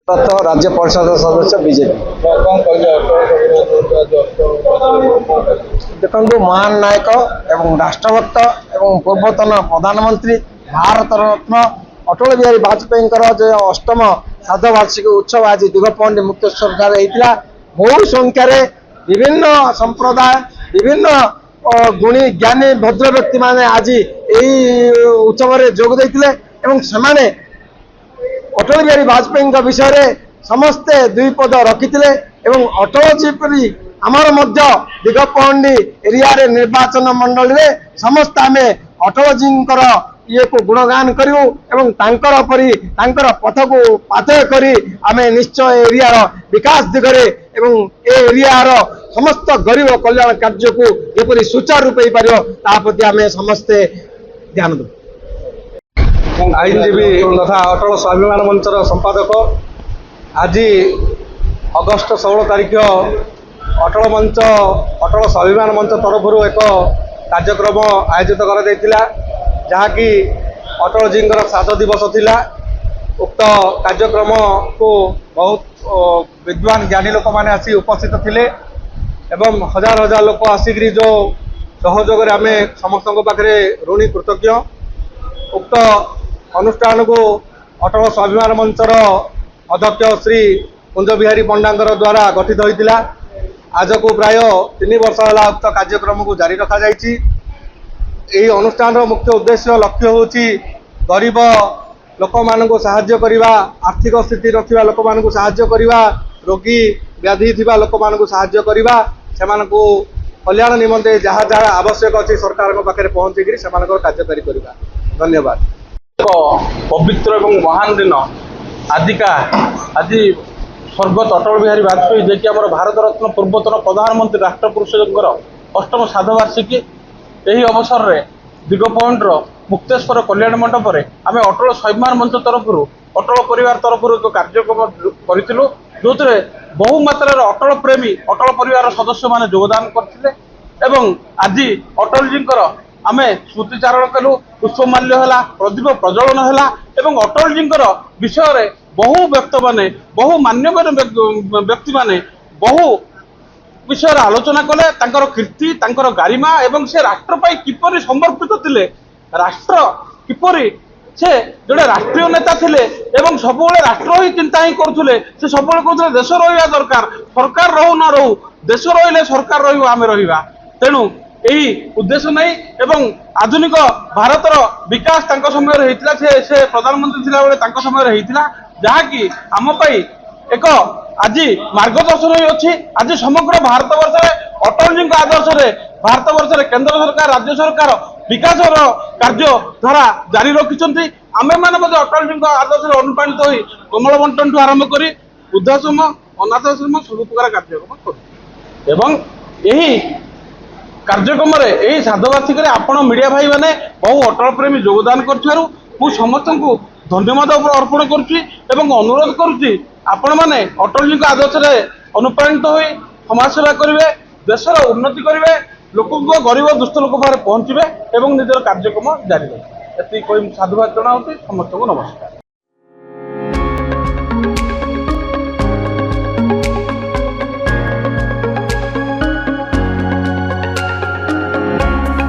राज्य परिषद सदस्य बीजेपी। देखो महान नायक एवं राष्ट्रभक्त एवं पूर्वतन प्रधानमंत्री भारत रत्न अटल बिहारी वाजपेयी जो अष्टम श्राद्धवार्षिक उत्सव आज दिगपहंडी मुक्तेश्वर होता। बहु संख्यार विभिन्न संप्रदाय विभिन्न गुणी ज्ञानी भद्र व्यक्ति माने आज यही उत्सव जोग देते अटल बिहारी वाजपेयी विषय रे समस्ते दुई पद रखिते अटल जी आमर दिगपहंडी एरिया रे निर्वाचन मंडल रे समस्त आम अटल जी ये को गुणगान करूँ परी पथ को पाथय करी आम निश्चय एरिया विकास दिगरे एरिया समस्त गरीब कल्याण कार्य को जेपरी सुचारू रूप हो पार प्रति आम समस्ते ध्यान दू। आईनजीवी तथा अटल स्वाभिमान मंचर संपादक आज अगस्ट 16 तारिख अटल स्वाभिमान मंच तरफ एक कार्यक्रम आयोजित कर जहाँकि अटल जी श्राद्ध दिवस थिला। उक्त कार्यक्रम को बहुत विद्वान ज्ञानी लोक मैंने आसी उपस्थित थिले एवं हजार हजार लोक आसिक जो सहयोग आम समस्त पाखे ऋणी कृतज्ञ। उक्त अनुष्ठान को अटल स्वाभिमान मंचर अध्यक्ष श्री कुंज बिहारी पंडा द्वारा गठित होता। आज को प्राय 3 वर्ष है उक्त कार्यक्रम को जारी रखा जायछि। यही अनुष्ठान मुख्य उद्देश्य लक्ष्य होछि गरीब लोक मानक साहाय्य करिबा, आर्थिक स्थिति नथिबा लोक मानक साहाय्य करिबा, रोगी व्याधि थिबा लोक मानक साहाय्य करिबा, सेमानकु कल्याण निमंते जहाँ जहाँ आवश्यक अच्छी सरकार पाखे पहुँचिकी से कार्यकारी करिबा। धन्यवाद। पवित्र एवं महान दिन आदिका आज स्वर्गत अटल बिहारी वाजपेयी जे कि आम भारत रत्न पूर्वतन प्रधानमंत्री राष्ट्रपुरुष अष्टम श्राद्धवार्षिकी यही अवसर में दिगपहंडर मुक्तेश्वर कल्याण मंडप में आम अटल स्वाभिमान मंच तरफ अटल परिवार तरफ एक कार्यक्रम करूँ जो बहु मात्रा अटल प्रेमी अटल परिवार सदस्य मैंने योगदान करते। आज अटल जी आम स्मृतिचारण कलु, पुष्पमाल्य है, प्रदीप प्रज्वलन है एवं अटल जी विषय बहु व्यक्त माने बहु मान्यवर व्यक्ति माने बहु विषय आलोचना कले तांकर कीर्ति तांकर गारिमा एवं से राष्ट्र पाई किपरि समर्पित थिले, राष्ट्र किपरि से जोड़े राष्ट्रीय नेता थिले एवं सब राष्ट्र ही चिंता ही करुले। से सब कहते देश रहा दरकार, सरकार रहू न रहू देश रही सरकार रही आम रहा। तेणु यही उद्देश्य नहीं एवं आधुनिक भारतर विकास तांको समय होता से प्रधानमंत्री थिला बेले तांको समय होता जहाँकि आम पाई एक आज मार्गदर्शन अच्छी। आज समग्र भारत वर्ष अटल जी आदर्श भारत वर्ष केंद्र सरकार राज्य सरकार विकास कार्य धारा जारी रखिंट। आमे मैंने अटल जी आदर्श अनुप्राणित हो कमल बंटन ठू आरंभ कर वृद्धाश्रम अनाथाश्रम सब प्रकार कार्यक्रम कर यही कार्यक्रम यही श्राद्धवार्षिक आपण मीडिया भाई मैंने बहु अटल प्रेमी योगदान कर समस्त को धन्यवाद अर्पण करुरोध करुच्ची आपण मैंने अटल जी आदर्श अनुप्राणित हो समाज सेवा करेंगे, देशर उन्नति करेंगे, लोक गरीब दुष्ट लोक पाखे पहुँचे और निजर कार्यक्रम जारी रखें। ये साधुवाद जनाऊँ समस्त को नमस्कार।